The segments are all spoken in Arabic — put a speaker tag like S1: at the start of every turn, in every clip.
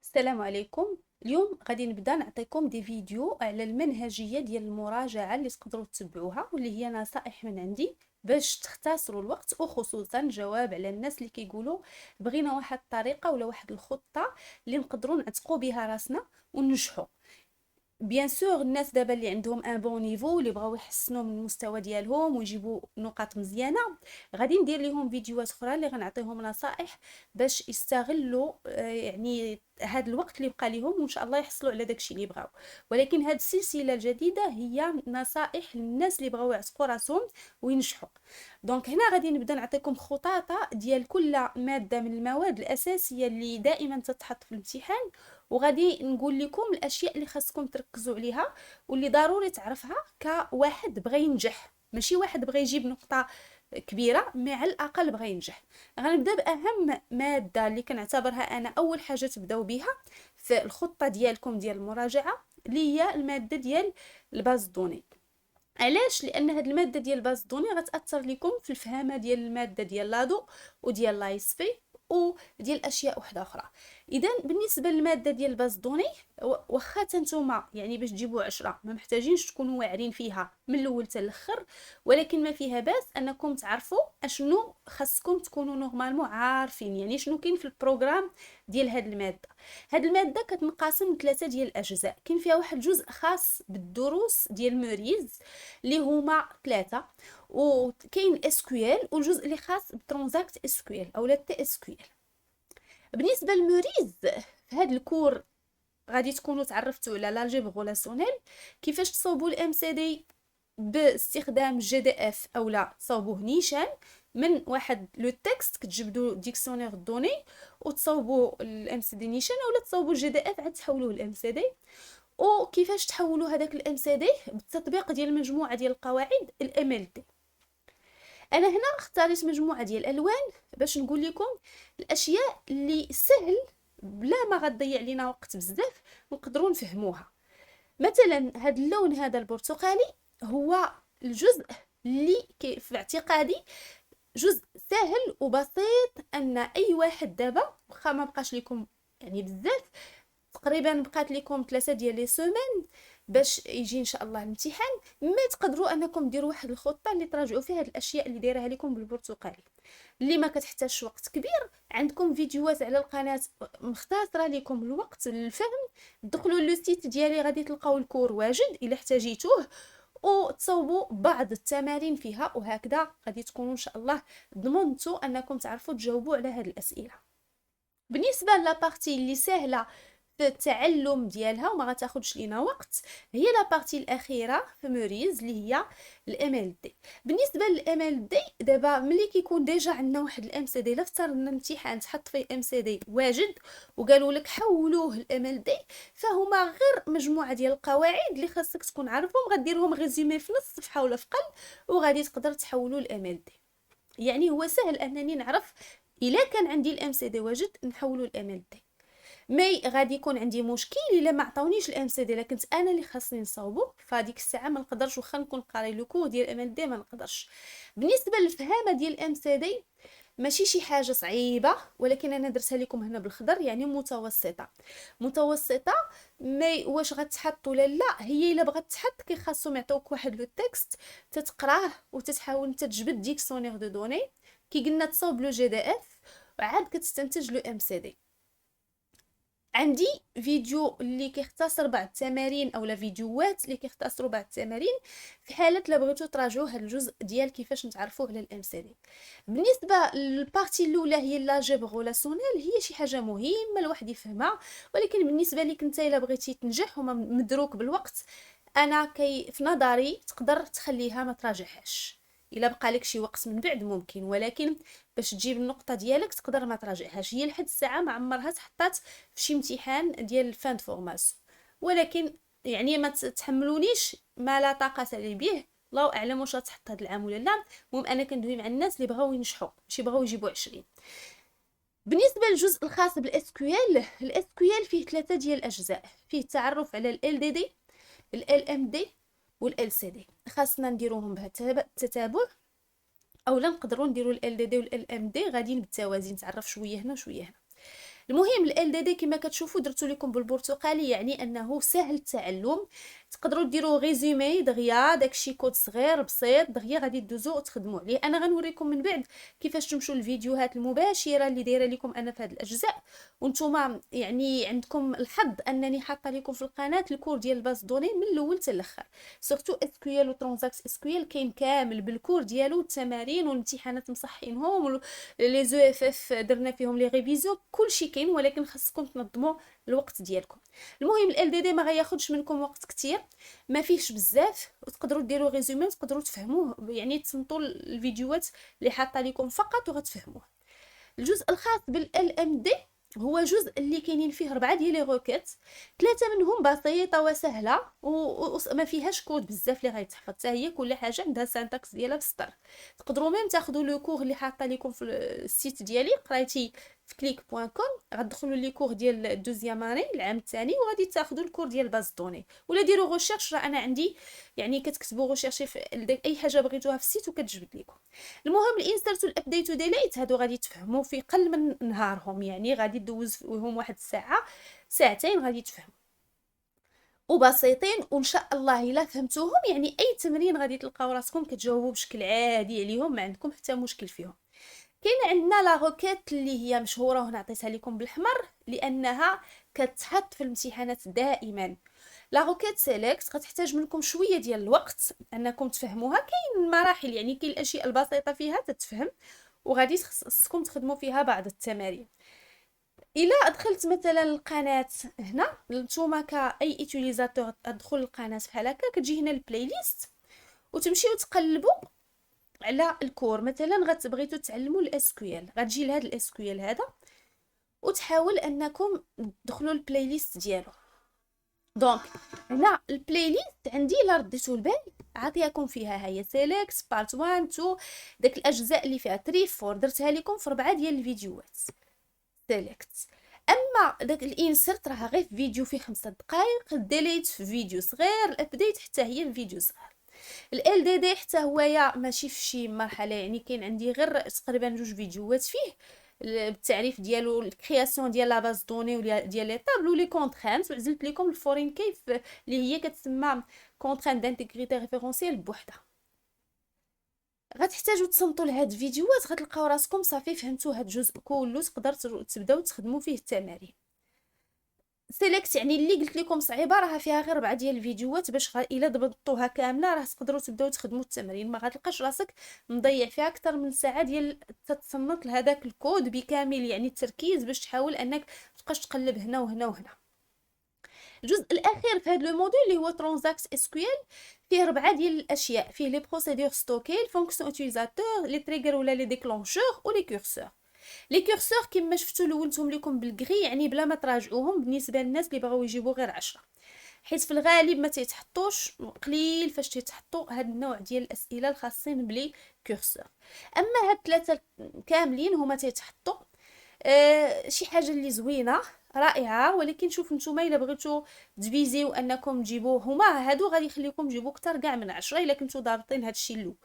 S1: السلام عليكم. اليوم غادي نبدا نعطيكم دي فيديو على المنهجيه ديال المراجعه اللي تقدروا تتبعوها، واللي هي نصائح من عندي باش تختصروا الوقت، وخصوصا جواب على الناس اللي كيقولوا بغينا واحد الطريقه ولا واحد الخطه اللي نقدروا نعتقوا بها راسنا وننجحوا. بيان سور الناس دابا اللي عندهم ان بون نيفو، اللي بغاو يحسنوا من المستوى ديالهم ويجيبوا نقاط مزيانه، غادي ندير لهم فيديوهات اخرى اللي غنعطيهم نصائح باش يستغلوا يعني هاد الوقت اللي بقى لهم، وان شاء الله يحصلوا على داكشي اللي بغاو. ولكن هاد السلسله الجديده هي نصائح للناس اللي بغاو يعتقوا راسهم وينجحوا. دونك هنا غادي نبدا نعطيكم خطاطه ديال كل ماده من المواد الاساسيه اللي دائما تتحط في الامتحان، وغادي نقول لكم الاشياء اللي خاصكم تركزوا عليها واللي ضروري تعرفها كواحد بغى ينجح، ماشي واحد بغى يجيب نقطه كبيره، مع الاقل بغى ينجح. غنبدا باهم ماده اللي كنعتبرها انا اول حاجه تبداو بها في الخطه ديالكم ديال المراجعه، اللي هي الماده ديال الباز دوني. علاش؟ لان هاد الماده ديال الباز دوني غتاثر لكم في الفهامه ديال الماده ديال لادو وديال لايس بي وديال اشياء وحده اخرى. اذا بالنسبه للماده ديال الباز دوني، واخا نتوما يعني باش تجيبوا 10 ما محتاجينش تكونوا واعرين فيها من الاول حتى الاخر، ولكن ما فيها باس انكم تعرفوا اشنو خاصكم تكونوا نورمالمون عارفين، يعني شنو كاين في البروغرام ديال هاد الماده. هاد الماده كتنقسم لثلاثه ديال الاجزاء، كاين فيها واحد الجزء خاص بالدروس ديال موريز اللي هما ثلاثه، وكاين اس كيو ال، والجزء اللي خاص بترانزاكت اس كيو ال او تي اس كيو ال. بالنسبه للموريز، في هذا الكور غادي تكونوا تعرفتوا على لاجيبر غولاسيونيل، كيفاش تصاوبوا الام سي دي باستخدام جي دي اف او لا تصاوبوه نيشان من واحد لو تكست، كتجبدوا ديكسيونير دوني وتصاوبوا الام سي دي نيشان، اولا تصاوبوا الجي دي اف عاد تحولوه لام سي دي. وكيفاش تحولوا هذاك الام سي دي بالتطبيق ديال مجموعه ديال القواعد الام ال دي. انا هنا اختاريت مجموعه ديال الالوان باش نقول لكم الاشياء اللي سهل بلا ما غتضيع لينا وقت بزاف نقدروا نفهموها. مثلا هذا اللون هذا البرتقالي هو الجزء اللي في اعتقادي جزء سهل وبسيط، ان اي واحد دابا واخا ما بقاش لكم يعني بزاف، تقريبا بقات لكم 3 ديال لي سيمين باش يجي ان شاء الله الامتحان، ما تقدروا انكم ديروا واحد الخطه اللي تراجعوا فيها هاد الاشياء اللي دايرها لكم بالبرتقالي، اللي ما كتحتاجش وقت كبير. عندكم فيديوهات على القناه مختصره لكم الوقت للفهم، دخلوا لو سيت ديالي غادي تلقاو الكور واجد الا احتاجيتوه، وتصوبوا بعض التمارين فيها، وهكذا غادي تكونوا ان شاء الله ضمنتوا انكم تعرفوا تجاوبوا على هذه الاسئله. بالنسبه لابارتي اللي سهله في التعلم ديالها وما غتاخذش لينا وقت، هي لابارتي الاخيره في موريز اللي هي الام ال دي. بالنسبه للام ال دي دابا ملي كيكون ديجا عندنا واحد الام سي دي، لا افترضنا الامتحان تحط فيه ام سي دي واجد وقالوا لك حولوه الام ال دي، فهما غير مجموعه ديال القواعد اللي خاصك تكون عارفهم، غديرهم ريزومي في نص صفحه ولا في قل، وغادي تقدر تحولوا الام ال دي. يعني هو سهل انني نعرف الا كان عندي الام سي دي واجد نحولوا الام ال دي. مي غادي يكون عندي مشكل الا ما عطاونيش الام سي دي، الا كنت انا اللي خاصني نصاوبو فهاديك الساعه ما نقدرش، واخا نكون قاري لو كور ديال ام ال دي ما نقدرش. بالنسبه للفهامه ديال الام سي دي ماشي شي حاجه صعيبه، ولكن انا درتها لكم هنا بالخضر، يعني متوسطه. متوسطه مي واش غتحط ولا لا، هي الا بغات تحط كيخاصهم يعطوك واحد لو تكست تتقراه وتتحاول انت تجبد ديكسيونير دو دوني، كي قلنا تصاوب لو جي دي اف وعاد كتستنتج لو ام سي دي. عندي فيديو اللي كيختصر بعض التمارين اولا فيديوهات اللي كيختصروا بعض التمارين في حاله لا بغيتو تراجعوا هذا الجزء ديال كيفاش نتعرفوا على الام سي دي. بالنسبه للبارتي الاولى هي لاجيبر غولاسيونيل، هي شي حاجه مهمه الواحد يفهمها، ولكن بالنسبه لك انت الا بغيتي تنجح وما مدروك بالوقت، انا في نظري تقدر تخليها ما تراجعهاش. الا بقى لك شي وقت من بعد ممكن، ولكن باش تجيب النقطه ديالك تقدر ما تراجعهاش. هي لحد الساعه ما عمرها تحطات في شي امتحان ديال الفان فورماسيون، ولكن يعني ما تحملونيش ما لا طاقه لي به، الله اعلم واش غتحط هذا العام ولا لا. المهم انا كندوي مع الناس اللي بغاو ينجحوا ماشي بغاو يجيبوا 20. بالنسبه للجزء الخاص بالاس كيو ال، الاس كيو ال فيه ثلاثه ديال الاجزاء، فيه التعرف على ال دي دي، ال ام دي، والال سي دي. خاصنا نديروهم بهذا التتابع، اولا نقدروا نديروا ال دي دي والال ام دي غاديين بالتوازي، نتعرف شويه هنا وشويه هنا. المهم ال دي كما كتشوفوا درتو لكم بالبرتقالي، يعني انه سهل التعلم. تقدروا ديروا ريزومي دغيا، داكشي كود صغير بسيط دغيا غادي دوزو وتخدموا عليه. انا غنوريكم من بعد كيفاش تمشوا للفيديوهات المباشره اللي دايره لكم انا في هذه الاجزاء. وانتم يعني عندكم الحظ انني حاطه لكم في القناه الكور ديال الباز دوني من الاول حتى الاخر، سورتو اس كيو ال وترانزاكس اس كيو ال كاين كامل بالكور ديالو، والتمارين والامتحانات مصحينهم، لي زو اف اف درنا فيهم لي ريفيزيون، كلشي كاين، ولكن خاصكم تنظموا الوقت ديالكم. المهم ال دي ما غياخذش منكم وقت كتير، ما فيهش بزاف، وتقدروا ديروا ريزومي وتقدروا تفهموه، يعني تصنتوا الفيديوهات اللي حاطه لكم فقط وغتفهموه. الجزء الخاص بالال ام دي هو جزء اللي كاينين فيه 4 ديال لي روكيت، 3 منهم بسيطه وسهله وما فيهاش كود بزاف اللي غيتحفظ، حتى هي كل حاجه عندها سانتاكس ديالها في السطر. تقدروا ميم تاخذوا لو كور اللي حاطه لكم في السيت ديالي قرايتي في click.com، غتدخلوا لي كور ديال الدوزيام اني العام الثاني، وغادي تاخذوا الكور ديال باز دوني، ولا ديروا غوشيرش، راه انا عندي يعني كتكتبوا غوشيرشي في اي حاجه بغيتوها في السيت وكتجبد لكم. المهم الانسرت والابديت وديليت هادو غادي تفهموا في قل من نهارهم، يعني غادي دوز فيهم واحد الساعه ساعتين غادي تفهموا، وبسيطين، وان شاء الله الا فهمتوهم يعني اي تمرين غادي تلقاو راسكم كتجاوبوا بشكل عادي عليهم، ما عندكم حتى مشكل فيهم. كاين عندنا لا روكيت اللي هي مشهوره، وهنا عطيتها لكم بالاحمر لانها كتحط في الامتحانات دائما. لا روكيت سيليكت غتحتاج منكم شويه ديال الوقت انكم تفهموها، كاين مراحل، يعني كاين الاشياء البسيطه فيها تتفهم، وغادي خصكم تخدموا فيها بعض التمارين. الا دخلت مثلا القناه هنا، نتوما كاي يوتيليزاتور ادخل القناه بحال هكا، كتجي هنا البلاي ليست وتمشيو تقلبوا على الكور. مثلا غتبغيتو تعلموا الاس كيو ال، غتجي لهاد الاس كيو ال هذا وتحاول انكم تدخلوا البلاي ليست ديالو. دونك هنا البلاي ليست عندي الا رديتو البال عطياكم فيها هي سيليكت بارت 1 2، داك الاجزاء اللي فيها 3 4 درتها لكم في 4 ديال الفيديوهات سيليكت. اما داك الانسرت راه غير في فيديو فيه 5 دقائق، الديليت في فيديو صغير، الابديت حتى هي في فيديو صغير. ال دي حتى هويا ماشي في شي مرحله، يعني كاين عندي غير تقريبا 2 فيديوهات فيه بالتعريف ديالو، الكرياسيون ديال لا باز دوني ديال لي طابل ولي كونطرانت، وعزلت لكم الفورين كيف اللي هي كتسمى كونطرانت دانتيغريتي ريفيرونسيال بوحدها. غتحتاجوا تصنتوا لهاد الفيديوهات، غتلقاو راسكم صافي فهمتوا هاد الجزء كله، تقدروا تبداو تخدموا فيه التمارين. سيليكت يعني اللي قلت لكم صعيبه راه فيها غير 4 ديال الفيديوهات، باش الا ضبطوها كامله راه تقدروا تبداو تخدموا التمارين، ما غتلقاش راسك مضيع فيها اكثر من ساعه ديال تتصنت لهذاك الكود بكامل، يعني التركيز باش تحاول انك تبقاش تقلب هنا وهنا وهنا. الجزء الاخير في هذا لو موديل اللي هو ترانزاكس اس كيو ال، فيه 4 ديال الاشياء، فيه لي بروسيدور ستوكي، الفونكسيون اوتيليزاتور، لي تريغر ولا لي ديكلونشور، ولي كورسور. لي كورسور كما شفتوا لونتهم لكم بالغري، يعني بلا ما تراجعوهم بالنسبه للناس اللي بغاو يجيبوا غير 10، حيت في الغالب ما تيتحطوش، قليل فاش تيتحطوا هاد النوع ديال الاسئله الخاصين بلي كورسور. اما هاد ثلاثه كاملين هما تيتحطوا. شي حاجه اللي زوينه رائعه، ولكن شوف نتوما الا بغيتو تفيزيو انكم تجيبوه هما هادو غادي يخليكم تجيبوا اكثر كاع من 10 الا كنتو ضابطين هادشي الاول.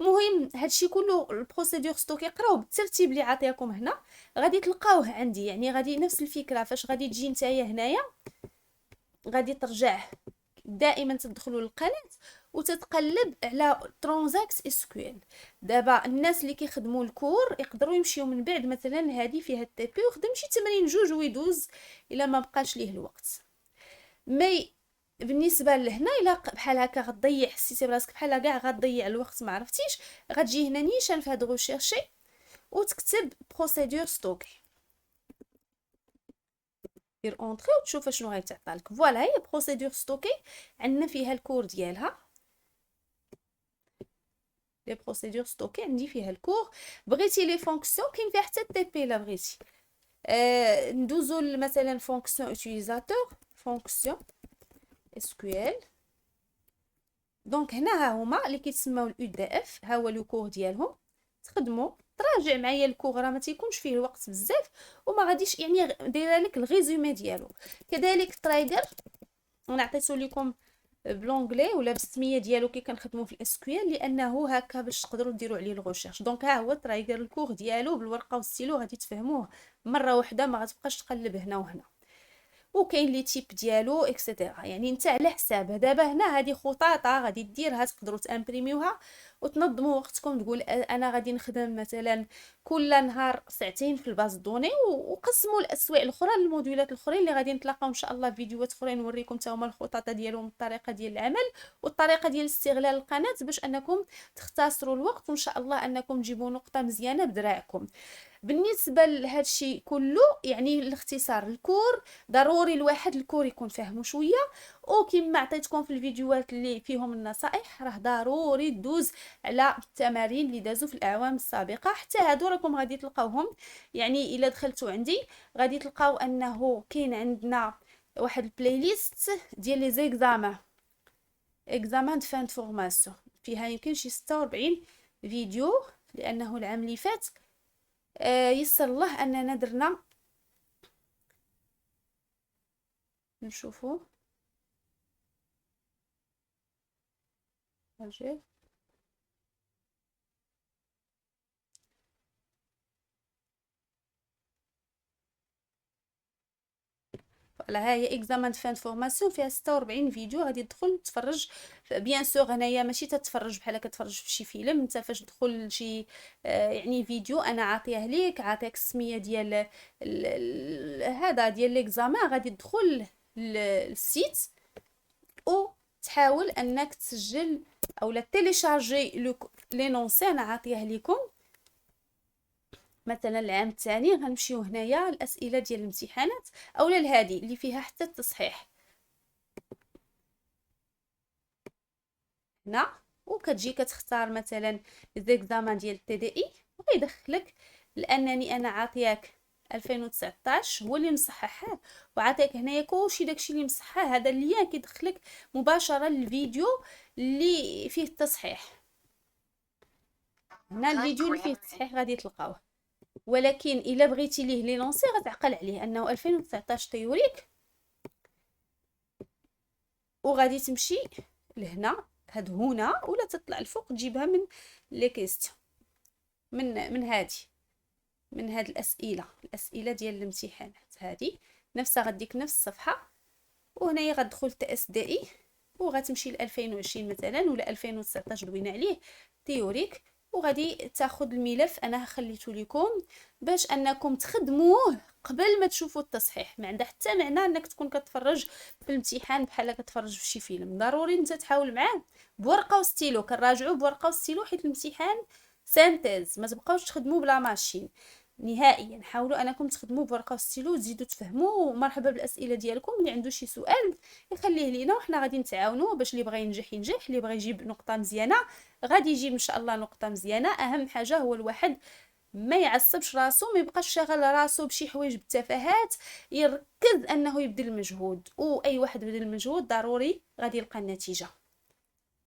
S1: المهم هادشي كله البروسيدور ستوكي قراوه بالترتيب اللي عطياكم هنا، غادي تلقاوه عندي، يعني غادي نفس الفكره. فاش غادي تجي نتايا هنايا غادي ترجع دائما تدخلوا للقناه وتتقلب على ترانزاكس اس كيو ال. دابا الناس اللي كيخدموا الكور يقدروا يمشيو من بعد مثلا هذه فيها التي بي وخدم شي تمرين جوج ويدوز الا ما بقاش ليه الوقت. مي بالنسبه لهنا الا بحال هكا غتضيع، حسيتي براسك بحال كاع غتضيع الوقت ما عرفتيش، غتجي هنا نيشان في هاد غوشيرشي وتكتب بروسيدور ستوكي، دير اونطري وتشوف شنو غيتعطى لك. فوالا هي بروسيدور ستوكي، عندنا فيها الكور ديالها، لي بروسيدور ستوكي عندي فيها الكور. بغيتي لي فونكسيون كاين فيها حتى تي بي الا بغيتي. ندوزو مثلا فونكسيون اوتيليزاتور، فونكسيون اس كيو ال. دونك هنا ها هما اللي كيتسموا الاو دي اف، ها هو لو كور ديالهم. تخدموا تراجع معايا الكور، راه ما تيكونش فيه الوقت بزاف وما غاديش، يعني دايره لك الريزومي ديالو. كذلك ترايغر انا عطيتو لكم بلونغلي ولا بالسميه ديالو كي كنخدموا في الاس كيو ال، لانه هكا باش تقدروا ديروا عليه الغوشيرش. دونك ها هو ترايغر الكور ديالو بالورقه والستيلو غادي تفهموه مره واحده، ما غتبقاش تقلب هنا وهنا. وكاين لي تيب ديالو اكسيتيرا. يعني انت على حسابه. دابا هنا هذه خطاطه غادي ديرها، تقدروا تامبريميوها وتنظموا وقتكم. تقول انا غادي نخدم مثلا كل نهار ساعتين في الباز دوني، وقسموا الاسواق الاخرى الموديولات الاخرين اللي غادي نتلاقاو ان شاء الله فيديوهات اخرين نوريكم حتى هما الخطط ديالهم، الطريقه ديال العمل والطريقه ديال استغلال القناه باش انكم تختصروا الوقت، وان شاء الله انكم تجيبوا نقطه مزيانه بدراعكم. بالنسبه لهذا الشيء كله، يعني الاختصار الكور ضروري الواحد الكور يكون فاهمه شويه. وكما عطيتكم في الفيديوهات اللي فيهم النصائح، راه ضروري دوز على التمارين اللي دازوا في الاعوام السابقه. حتى هادو راكم غادي تلقاوهم، يعني الا دخلتوا عندي غادي تلقاو انه كاين عندنا واحد البلاي ليست ديال لي زيكزامان، اكزامان فان فورماسيون، فيها يمكن شي 46 فيديو، لانه العام اللي فات يسر الله اننا درنا. نشوفوا اجي فوالا، ها هي اكزامان فان فورماسيون فيها 46 فيديو. غادي تدخل تفرج. بيان سور هنايا ماشي تتفرج بحال كتفرج في شي فيلم. انت فاش تدخل شي يعني فيديو انا عاطيه ليك، عاطيك السميه ديال هذا ديال ليكزامان، غادي تدخل للسيت وتحاول انك تسجل او لا تيليشارجي لينونسي. انا عاطيه لكم مثلا العام الثاني. غنمشيو هنايا الاسئله ديال الامتحانات اولا لهادي اللي فيها حتى التصحيح هنا، وكتجي كتختار مثلا زيكزامان ديال التي دي اي ويدخلك. لانني انا عاطياك 2019 هو اللي مصححاه، وعاطيك هنايا كلشي داكشي اللي مصححاه. هذا اللي كيدخلك مباشره للفيديو اللي فيه التصحيح. هنا الفيديو اللي فيه التصحيح غادي تلقاوه. ولكن الا بغيتي ليه لينونسي غتعقل عليه انه 2019 تيوريك، وغادي تمشي لهنا هاد هنا، ولا تطلع الفوق تجيبها من لي كيستيون، من هاد الاسئله ديال الامتحانات. هادي نفسها غديك نفس الصفحه، وهنايا غتدخل تي اس دي اي وغتمشي ل 2020 مثلا ولا 2019 دوينا عليه تيوريك، وغادي تاخذ الملف. انا خليته لكم باش انكم تخدموه قبل ما تشوفوا التصحيح. ما عندها حتى معنى انك تكون كتفرج في الامتحان بحال كتفرج في شي فيلم. ضروري انت تحاول معاه بورقه وستيلو، كنراجعوا بورقه وستيلو، حيت الامتحان سانتيز. ما تبقاوش تخدموا بلا ماشين نهائيا. حاولوا انكم تخدموا بورقه وستيلو وتزيدوا تفهموا. ومرحبا بالاسئله ديالكم. اللي عنده شي سؤال يخليه لينا وحنا غادي نتعاونوا باش اللي بغى ينجح ينجح، اللي بغى يجيب نقطه مزيانه غادي يجيب ان شاء الله نقطه مزيانه. اهم حاجه هو الواحد ما يعصبش راسو، ما يبقاش شاغل راسو بشي حوايج بالتفاهات، يركز انه يبذل المجهود. واي واحد بذل المجهود ضروري غادي يلقى النتيجه.